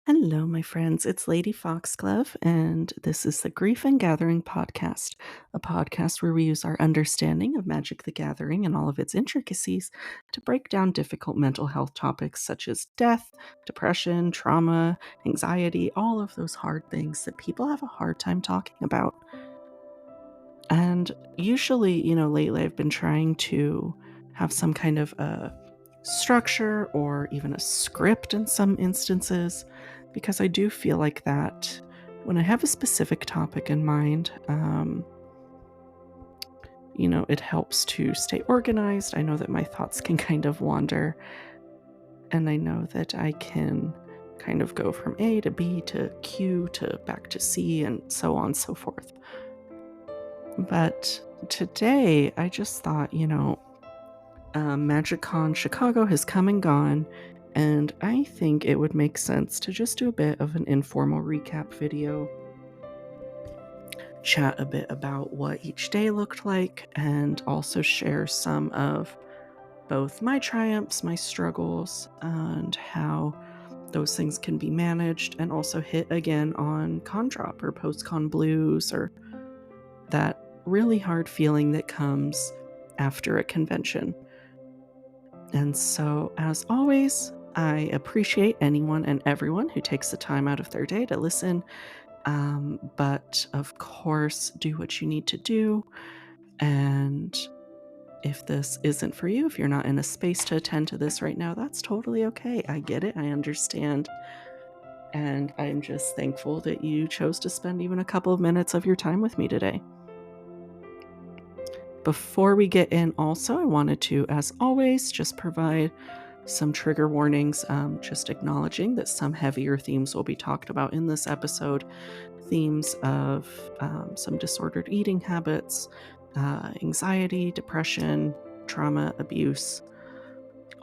Hello, my friends. It's Lady Foxglove, and this is the Grief and Gathering podcast, a podcast where we use our understanding of Magic the Gathering and all of its intricacies to break down difficult mental health topics such as death, depression, trauma, anxiety, all of those hard things that people have a hard time talking about. And usually, lately I've been trying to have some kind of a structure or even a script in some instances, because I do feel like that when I have a specific topic in mind, it helps to stay organized. I know that my thoughts can kind of wander, and I know that I can kind of go from A to B to Q to back to C and so on and so forth. But today, I just thought, MagicCon Chicago has come and gone, and I think it would make sense to just do a bit of an informal recap video, chat a bit about what each day looked like, and also share some of both my triumphs, my struggles, and how those things can be managed, and also hit again on con drop or post-con blues or that really hard feeling that comes after a convention. And so, as always, I appreciate anyone and everyone who takes the time out of their day to listen. But of course, do what you need to do. And if this isn't for you, if you're not in a space to attend to this right now, that's totally okay. I get it. I understand. And I'm just thankful that you chose to spend even a couple of minutes of your time with me today. Before we get in, also, I wanted to, as always, just provide some trigger warnings, just acknowledging that some heavier themes will be talked about in this episode. Themes of some disordered eating habits, anxiety, depression, trauma, abuse,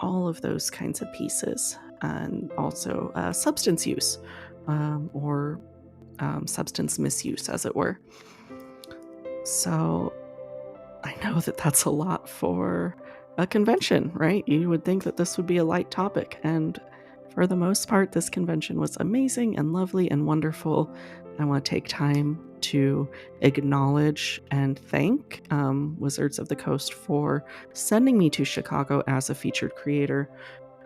all of those kinds of pieces. And also substance use or substance misuse, as it were. So I know that that's a lot for a convention, right? You would think that this would be a light topic. And for the most part, this convention was amazing and lovely and wonderful. I want to take time to acknowledge and thank Wizards of the Coast for sending me to Chicago as a featured creator.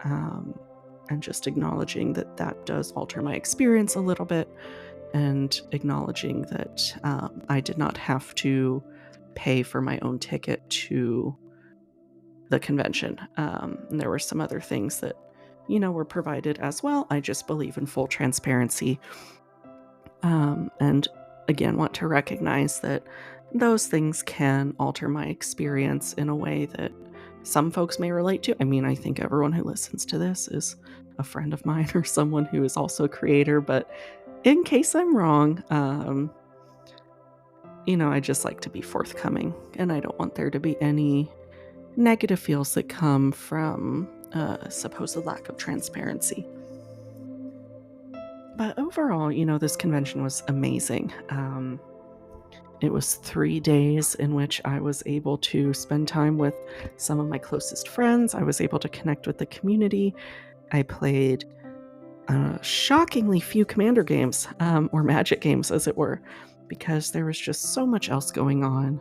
And just acknowledging that that does alter my experience a little bit, and acknowledging that I did not have to pay for my own ticket to the convention. And there were some other things that, were provided as well. I just believe in full transparency. And again, want to recognize that those things can alter my experience in a way that some folks may relate to. I mean, I think everyone who listens to this is a friend of mine or someone who is also a creator, but in case I'm wrong, I just like to be forthcoming, and I don't want there to be any negative feels that come from supposed lack of transparency. But overall, this convention was amazing. It was 3 days in which I was able to spend time with some of my closest friends. I was able to connect with the community. I played shockingly few Commander games, or Magic games, as it were, because there was just so much else going on.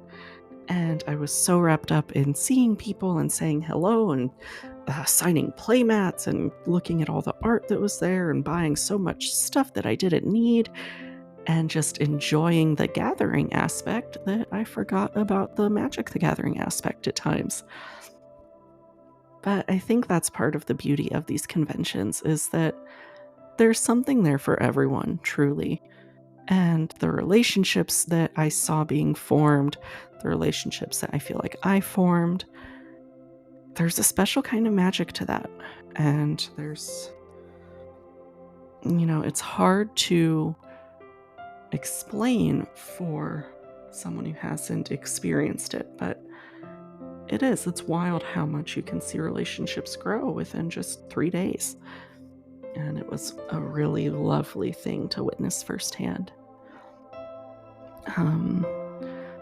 And I was so wrapped up in seeing people and saying hello and signing playmats and looking at all the art that was there and buying so much stuff that I didn't need and just enjoying the gathering aspect that I forgot about the Magic the Gathering aspect at times. But I think that's part of the beauty of these conventions, is that there's something there for everyone, truly. And the relationships that I saw being formed, the relationships that I feel like I formed, there's a special kind of magic to that. And there's, it's hard to explain for someone who hasn't experienced it, but it's wild how much you can see relationships grow within just 3 days. And it was a really lovely thing to witness firsthand.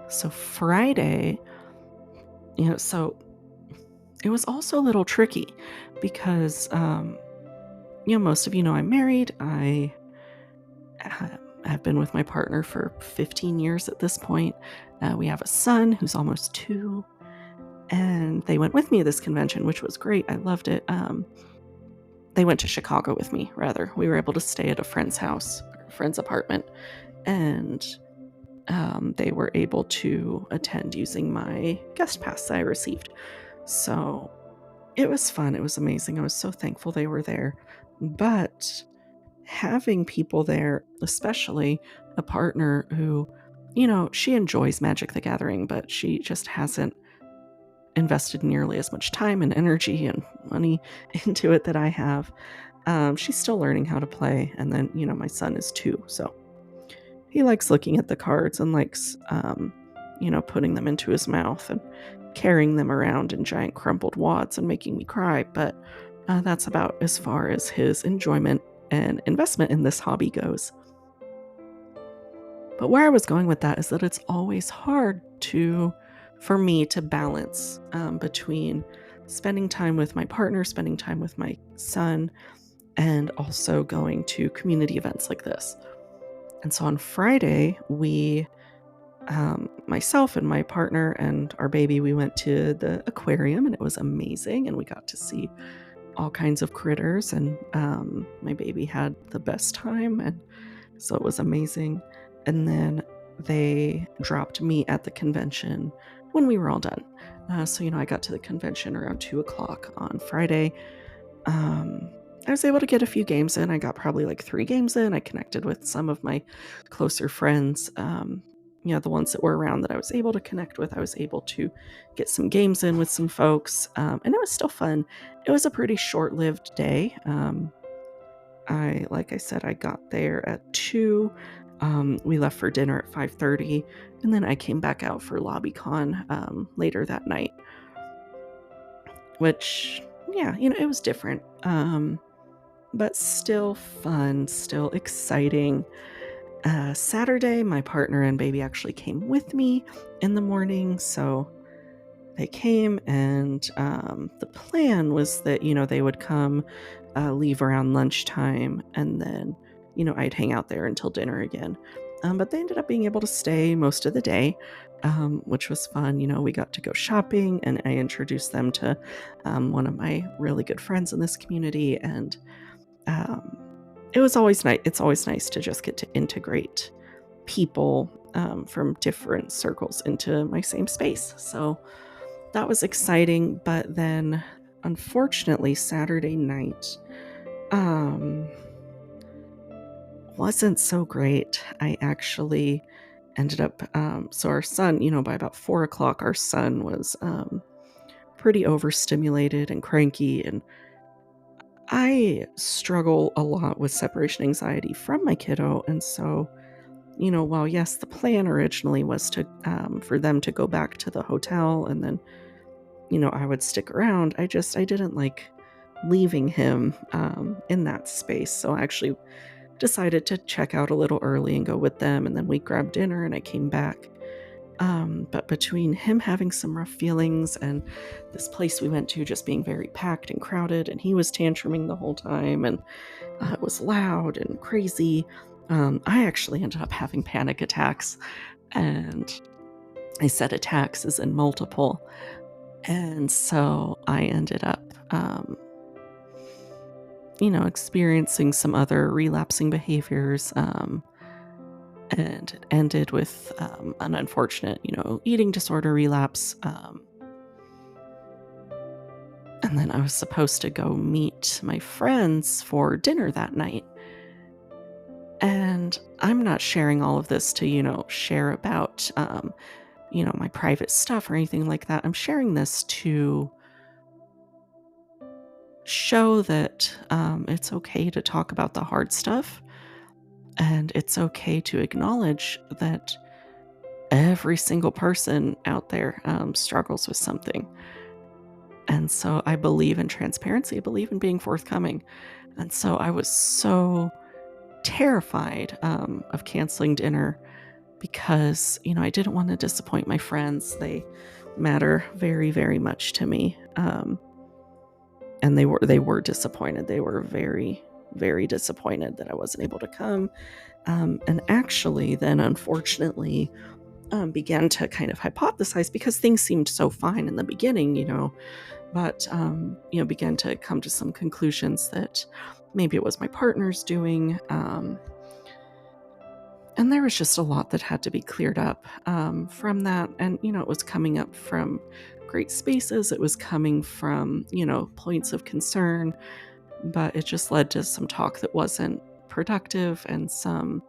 So Friday, so it was also a little tricky because most of you know I'm married. I have been with my partner for 15 years at this point. We have a son who's almost 2, and they went with me to this convention, which was great. I loved it. They went to Chicago with me, rather. We were able to stay at a friend's house, or a friend's apartment, and they were able to attend using my guest pass that I received. So it was fun. It was amazing. I was so thankful they were there. But having people there, especially a partner who, she enjoys Magic the Gathering, but she just hasn't invested nearly as much time and energy and money into it that I have. She's still learning how to play. And then, my son is 2. So he likes looking at the cards and likes, putting them into his mouth and carrying them around in giant crumpled wads and making me cry. But that's about as far as his enjoyment and investment in this hobby goes. But where I was going with that is that it's always hard for me to balance between spending time with my partner, spending time with my son, and also going to community events like this. And so on Friday, myself and my partner and our baby, we went to the aquarium, and it was amazing. And we got to see all kinds of critters, and my baby had the best time, and so it was amazing. And then they dropped me at the convention when we were all done. So I got to the convention around 2 o'clock on Friday. I was able to get a few games in. I got probably like 3 games in. I connected with some of my closer friends, the ones that were around that I was able to connect with. I was able to get some games in with some folks, and it was still fun. It was a pretty short-lived day. Like I said, I got there at 2. We left for dinner at 5:30, and then I came back out for LobbyCon later that night, which, yeah, it was different. But still fun, still exciting. Saturday, my partner and baby actually came with me in the morning, so they came, and the plan was that, they would come, leave around lunchtime, and then, I'd hang out there until dinner again. But they ended up being able to stay most of the day, which was fun. We got to go shopping, and I introduced them to one of my really good friends in this community, and it was always nice. It's always nice to just get to integrate people from different circles into my same space. So that was exciting. But then, unfortunately, Saturday night wasn't so great. I actually ended up, so our son, by about 4 o'clock, our son was pretty overstimulated and cranky, and I struggle a lot with separation anxiety from my kiddo. And so, while yes, the plan originally was to for them to go back to the hotel, and then, I would stick around, I didn't like leaving him in that space. So I actually decided to check out a little early and go with them, and then we grabbed dinner and I came back. But between him having some rough feelings and this place we went to just being very packed and crowded, and he was tantruming the whole time, and it was loud and crazy, I actually ended up having panic attacks. And I said attacks as in multiple. And so I ended up, experiencing some other relapsing behaviors. And it ended with an unfortunate, eating disorder relapse. And then I was supposed to go meet my friends for dinner that night. And I'm not sharing all of this to, share about, my private stuff or anything like that. I'm sharing this to show that it's okay to talk about the hard stuff. And it's okay to acknowledge that every single person out there struggles with something. And so I believe in transparency. I believe in being forthcoming. And so I was so terrified of canceling dinner because, I didn't want to disappoint my friends. They matter very, very much to me. And they were disappointed. They were very, very disappointed that I wasn't able to come. And actually, then unfortunately, began to kind of hypothesize because things seemed so fine in the beginning, but began to come to some conclusions that maybe it was my partner's doing. And there was just a lot that had to be cleared up from that. And, it was coming up from great spaces. It was coming from, points of concern, but it just led to some talk that wasn't productive and some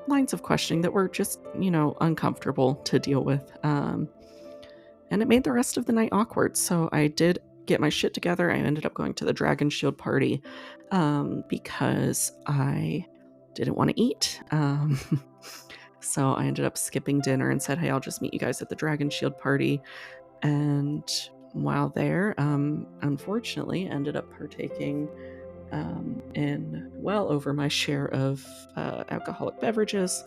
lines of questioning that were just, uncomfortable to deal with. And it made the rest of the night awkward. So I did get my shit together. I ended up going to the Dragon Shield party because I didn't want to eat. So I ended up skipping dinner and said, hey, I'll just meet you guys at the Dragon Shield party. And while there, unfortunately, ended up partaking in well over my share of alcoholic beverages.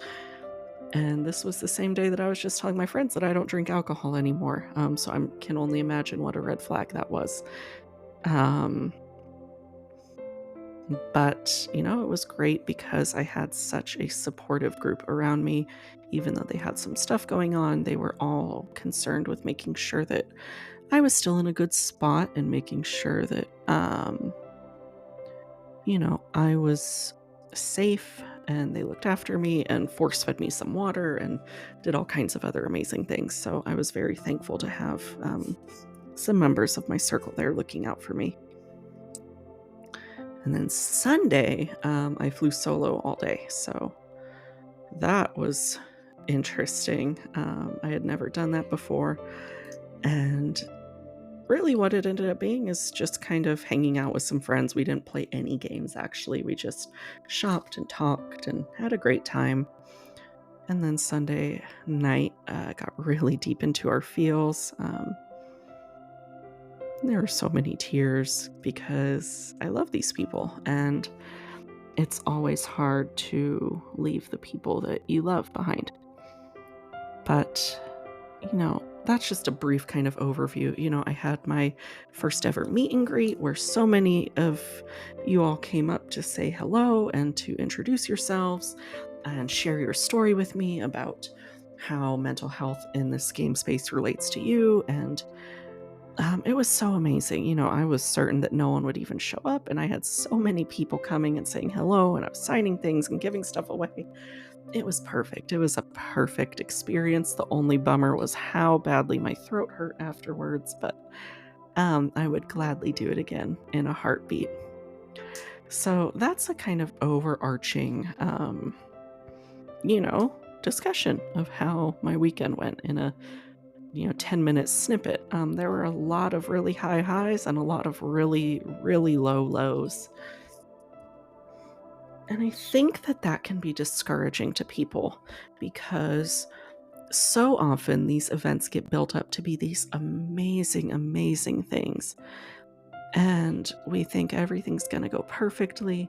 And this was the same day that I was just telling my friends that I don't drink alcohol anymore. So I can only imagine what a red flag that was. But, it was great because I had such a supportive group around me. Even though they had some stuff going on, they were all concerned with making sure that I was still in a good spot and making sure that, I was safe, and they looked after me and force fed me some water and did all kinds of other amazing things. So I was very thankful to have some members of my circle there looking out for me. And then Sunday, I flew solo all day. So that was interesting. I had never done that before. And really what it ended up being is just kind of hanging out with some friends. We didn't play any games, actually. We just shopped and talked and had a great time. And then Sunday night, got really deep into our feels. There were so many tears because I love these people, and it's always hard to leave the people that you love behind. But, that's just a brief kind of overview. I had my first ever meet and greet where so many of you all came up to say hello and to introduce yourselves and share your story with me about how mental health in this game space relates to you. And it was so amazing. I was certain that no one would even show up, and I had so many people coming and saying hello, and I was signing things and giving stuff away. It was perfect. It was a perfect experience. The only bummer was how badly my throat hurt afterwards, but I would gladly do it again in a heartbeat. So that's a kind of overarching, discussion of how my weekend went in a 10-minute snippet. There were a lot of really high highs and a lot of really, really low lows. And I think that can be discouraging to people because so often these events get built up to be these amazing, amazing things. And we think everything's going to go perfectly.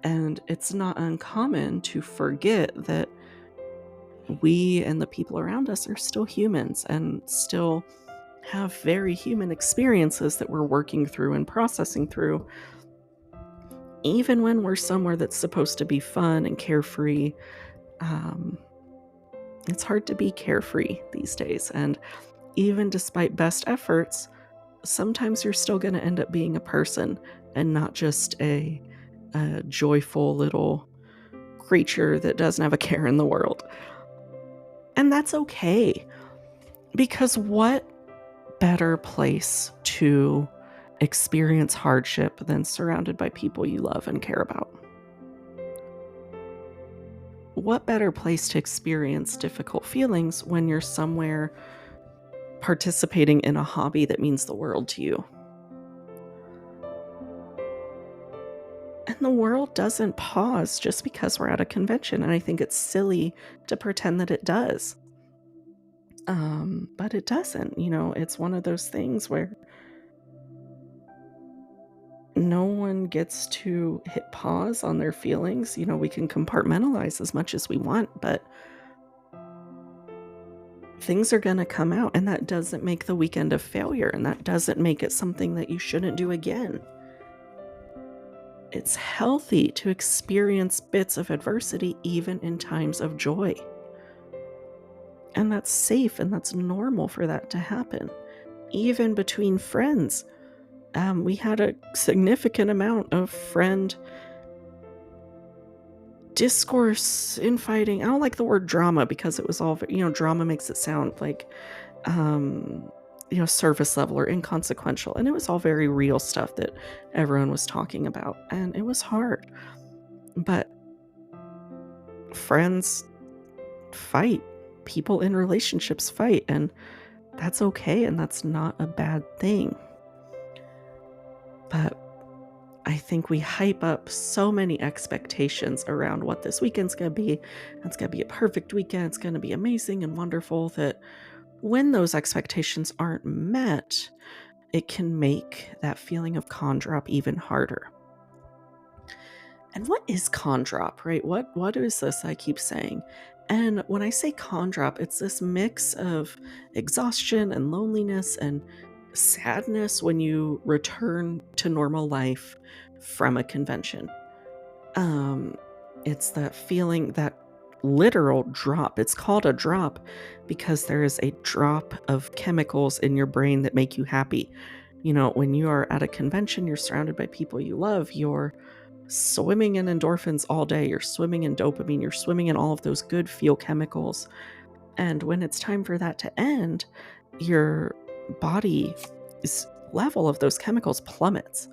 And it's not uncommon to forget that we and the people around us are still humans and still have very human experiences that we're working through and processing through. Even when we're somewhere that's supposed to be fun and carefree, it's hard to be carefree these days. And even despite best efforts, sometimes you're still going to end up being a person and not just a joyful little creature that doesn't have a care in the world. And that's okay, because what better place to experience hardship than surrounded by people you love and care about? What better place to experience difficult feelings when you're somewhere participating in a hobby that means the world to you? And the world doesn't pause just because we're at a convention, and I think it's silly to pretend that it does. But it doesn't. It's one of those things where no one gets to hit pause on their feelings. We can compartmentalize as much as we want, but things are going to come out, and that doesn't make the weekend a failure, and that doesn't make it something that you shouldn't do again. It's healthy to experience bits of adversity even in times of joy. And that's safe and that's normal for that to happen. Even between friends, we had a significant amount of friend discourse, infighting. I don't like the word drama because it was all, drama makes it sound like, um, surface level or inconsequential. And it was all very real stuff that everyone was talking about. And it was hard. But friends fight, people in relationships fight. And that's okay. And that's not a bad thing. But I think we hype up so many expectations around what this weekend's going to be. It's going to be a perfect weekend. It's going to be amazing and wonderful, that when those expectations aren't met, it can make that feeling of con drop even harder. And what is con drop, right? What is this I keep saying? And when I say con drop, it's this mix of exhaustion and loneliness and sadness when you return to normal life from a convention. Um, it's that feeling, that literal drop. It's called a drop because there is a drop of chemicals in your brain that make you happy. When you are at a convention, you're surrounded by people you love, you're swimming in endorphins all day, you're swimming in dopamine, you're swimming in all of those good feel chemicals. And when it's time for that to end, your body's level of those chemicals plummets.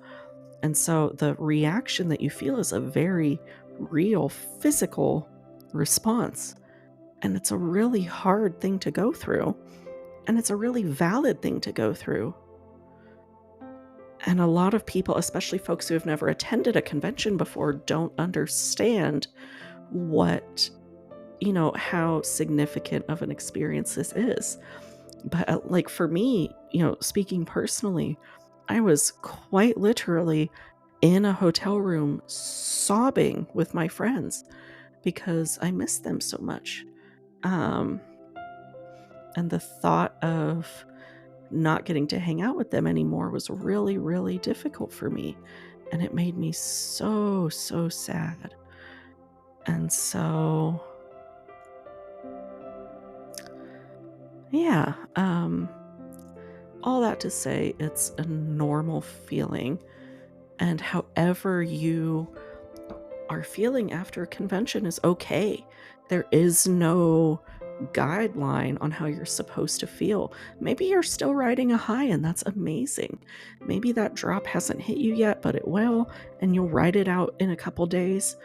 And so the reaction that you feel is a very real physical response. And it's a really hard thing to go through. And it's a really valid thing to go through. And a lot of people, especially folks who have never attended a convention before, don't understand what, how significant of an experience this is. But like for me, speaking personally, I was quite literally in a hotel room sobbing with my friends because I missed them so much. Um, and the thought of not getting to hang out with them anymore was really, really difficult for me. And it made me so, so sad. And so, yeah, all that to say, it's a normal feeling. And however you are feeling after a convention is okay. There is no guideline on how you're supposed to feel. Maybe you're still riding a high, and that's amazing. Maybe that drop hasn't hit you yet, but it will, and you'll ride it out in a couple days.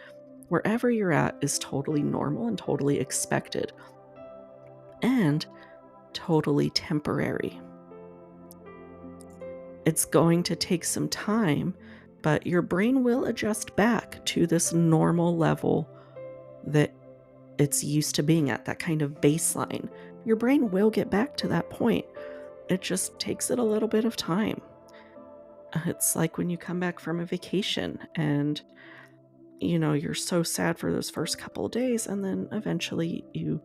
Wherever you're at is totally normal and totally expected, and totally temporary. It's going to take some time, but your brain will adjust back to this normal level that it's used to being at, that kind of baseline. Your brain will get back to that point. It just takes it a little bit of time. It's like when you come back from a vacation and you're so sad for those first couple of days, and then eventually you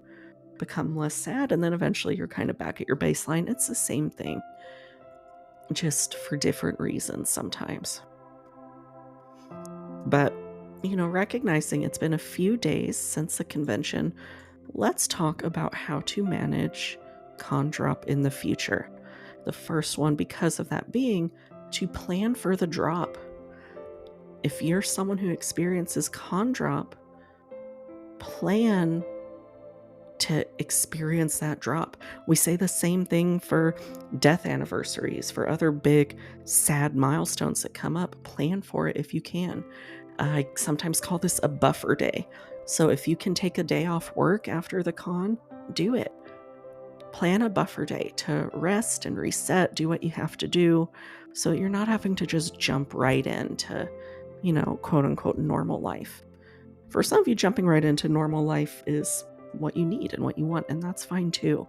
become less sad, and then eventually you're kind of back at your baseline. It's the same thing, just for different reasons sometimes. But, recognizing it's been a few days since the convention, let's talk about how to manage con drop in the future. The first one, because of that, being to plan for the drop. If you're someone who experiences con drop, plan to experience that drop. We say the same thing for death anniversaries, for other big, sad milestones that come up. Plan for it if you can. I sometimes call this a buffer day. So if you can take a day off work after the con, do it. Plan a buffer day to rest and reset, do what you have to do, so you're not having to just jump right into, quote unquote, normal life. For some of you, jumping right into normal life is what you need and what you want, and that's fine too.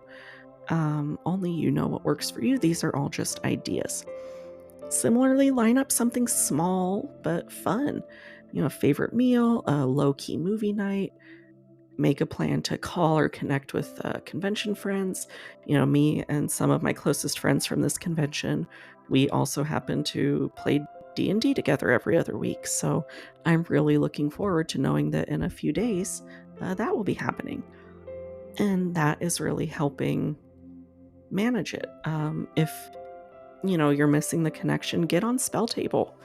Only you know what works for you. These are all just ideas. Similarly, line up something small but fun. A favorite meal, a low-key movie night. Make a plan to call or connect with convention friends. Me and some of my closest friends from this convention, we also happen to play D&D together every other week. So I'm really looking forward to knowing that in a few days, that will be happening. And that is really helping manage it. If you're missing the connection, get on Spell Table.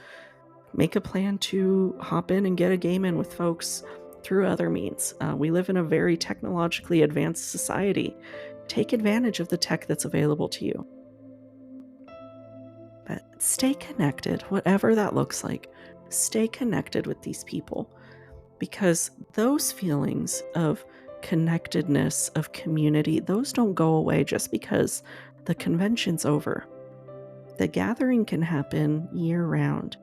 Make a plan to hop in and get a game in with folks through other means. We live in a very technologically advanced society. Take advantage of the tech that's available to you. But stay connected, whatever that looks like. Stay connected with these people, because those feelings of connectedness, of community, those don't go away just because the convention's over. The gathering can happen year round.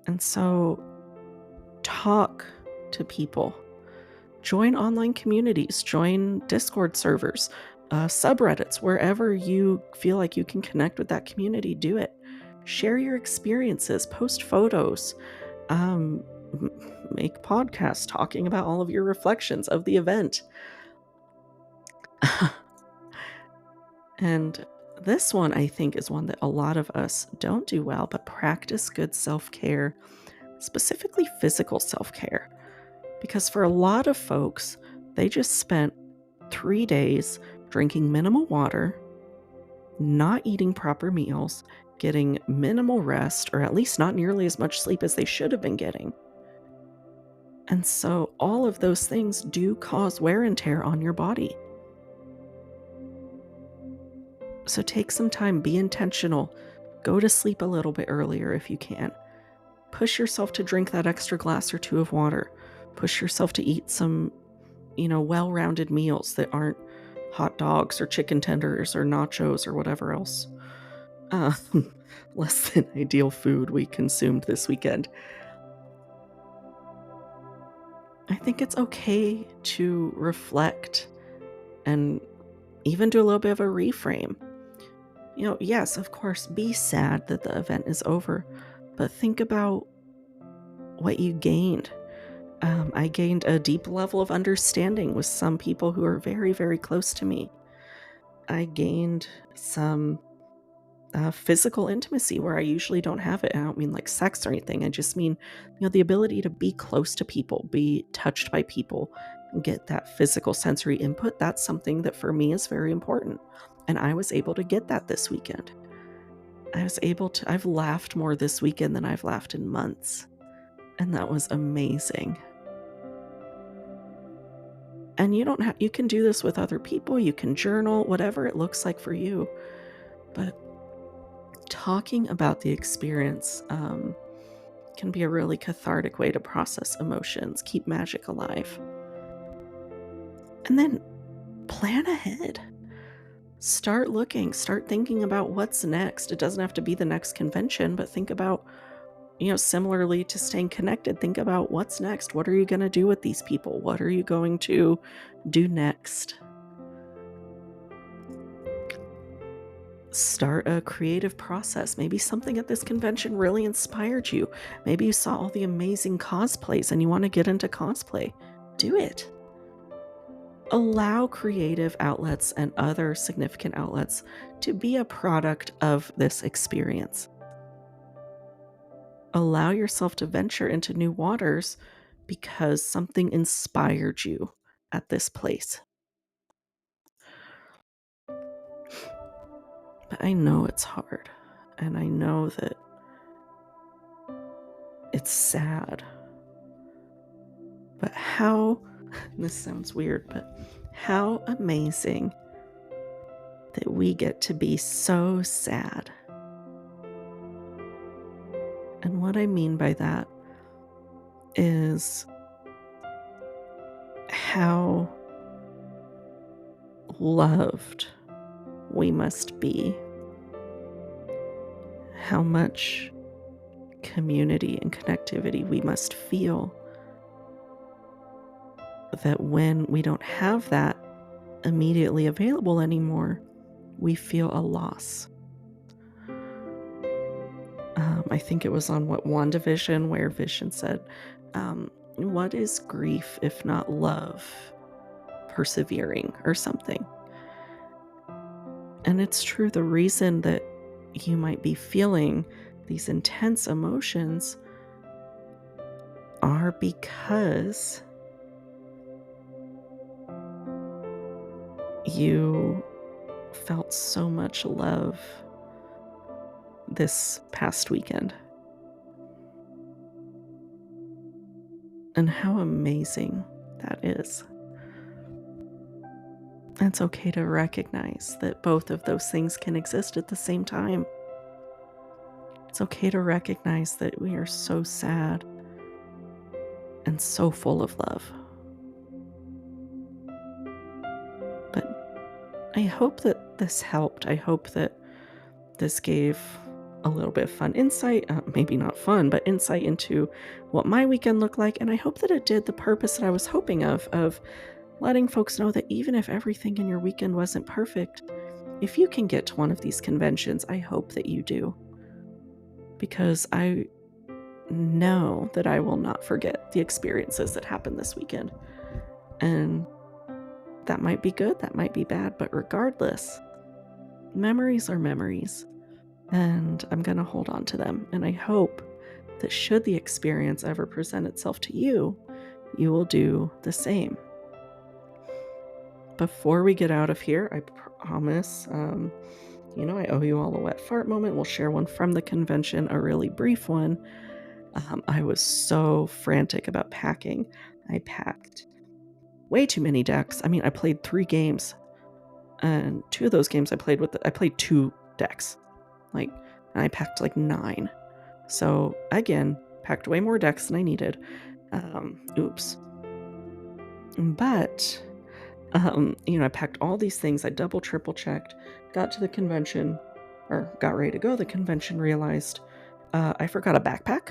And so talk to people, join online communities, join Discord servers, subreddits, wherever you feel like you can connect with that community, do it. Share your experiences, post photos, make podcasts talking about all of your reflections of the event. And this one, I think, is one that a lot of us don't do well, but practice good self-care, specifically physical self-care. Because for a lot of folks, they just spent 3 days drinking minimal water, not eating proper meals, getting minimal rest, or at least not nearly as much sleep as they should have been getting. And so all of those things do cause wear and tear on your body. So take some time, be intentional, go to sleep a little bit earlier if you can. Push yourself to drink that extra glass or two of water. Push yourself to eat some, well-rounded meals that aren't hot dogs or chicken tenders or nachos or whatever else uh, less than ideal food we consumed this weekend. I think it's okay to reflect and even do a little bit of a reframe. Yes, of course, be sad that the event is over, but think about what you gained. I gained a deep level of understanding with some people who are very, very close to me. I gained some physical intimacy where I usually don't have it. I don't mean like sex or anything. I just mean, the ability to be close to people, be touched by people, and get that physical sensory input. That's something that for me is very important. And I was able to get that this weekend. I've laughed more this weekend than I've laughed in months. And that was amazing. And you can do this with other people, you can journal, whatever it looks like for you. But talking about the experience can be a really cathartic way to process emotions, keep magic alive. And then plan ahead. Start looking, start thinking about what's next. It doesn't have to be the next convention, but think about, similarly to staying connected, think about what's next. What are you going to do with these people? What are you going to do next? Start a creative process. Maybe something at this convention really inspired you. Maybe you saw all the amazing cosplays and you want to get into cosplay. Do it. Allow creative outlets and other significant outlets to be a product of this experience. Allow yourself to venture into new waters because something inspired you at this place. But I know it's hard, and I know that it's sad. But this sounds weird, but how amazing that we get to be so sad. And what I mean by that is how loved we must be, how much community and connectivity we must feel, that when we don't have that immediately available anymore, we feel a loss. I think it was on WandaVision where Vision said, what is grief if not love persevering or something? And it's true, the reason that you might be feeling these intense emotions are because you felt so much love this past weekend. And how amazing that is. It's okay to recognize that both of those things can exist at the same time. It's okay to recognize that we are so sad and so full of love. But I hope that this helped. I hope that this gave a little bit of fun insight, maybe not fun, but insight into what my weekend looked like. And I hope that it did the purpose that I was hoping of letting folks know that even if everything in your weekend wasn't perfect, if you can get to one of these conventions, I hope that you do. Because I know that I will not forget the experiences that happened this weekend. And that might be good, that might be bad, but regardless, memories are memories. And I'm going to hold on to them. And I hope that should the experience ever present itself to you, you will do the same. Before we get out of here, I promise, I owe you all a wet fart moment. We'll share one from the convention, a really brief one. I was so frantic about packing. I packed way too many decks. I mean, I played 3 games, and 2 of those games I played 2 decks. And I packed 9. So again, packed way more decks than I needed. Oops. But I packed all these things. I double, triple checked, got to the convention, or got ready to go to the convention, realized I forgot a backpack.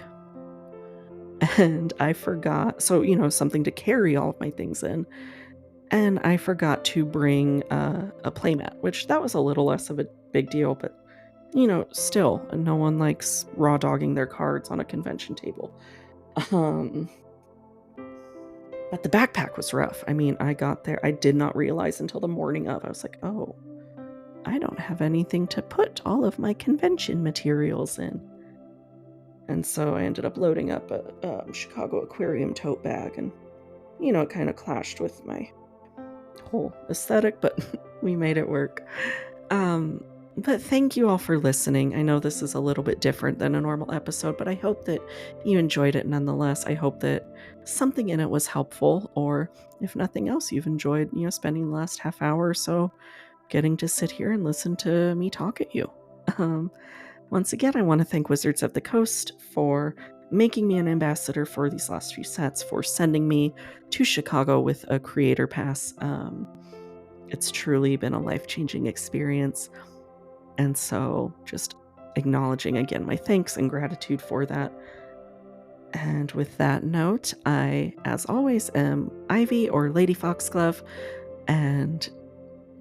And I forgot, something to carry all of my things in. And I forgot to bring a playmat, which that was a little less of a big deal, but still, no one likes raw dogging their cards on a convention table. But the backpack was rough. I mean, I got there, I did not realize until the morning of. I was like, oh, I don't have anything to put all of my convention materials in. And so I ended up loading up a Chicago Aquarium tote bag, and it kind of clashed with my whole aesthetic, but we made it work. But thank you all for listening. I know this is a little bit different than a normal episode, but I hope that you enjoyed it nonetheless. I hope that something in it was helpful, or if nothing else, you've enjoyed, spending the last half hour or so getting to sit here and listen to me talk at you. Once again, I want to thank Wizards of the Coast for making me an ambassador for these last few sets, for sending me to Chicago with a creator pass. It's truly been a life-changing experience. And so just acknowledging again my thanks and gratitude for that. And with that note, I, as always, am Ivy or Lady Foxglove, and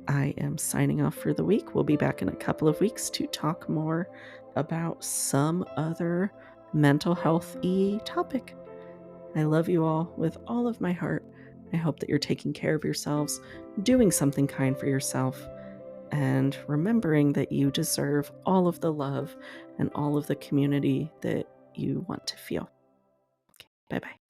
I am signing off for the week. We'll be back in a couple of weeks to talk more about some other mental health-y topic. I love you all with all of my heart. I hope that you're taking care of yourselves, doing something kind for yourself, and remembering that you deserve all of the love and all of the community that you want to feel. Okay, bye-bye.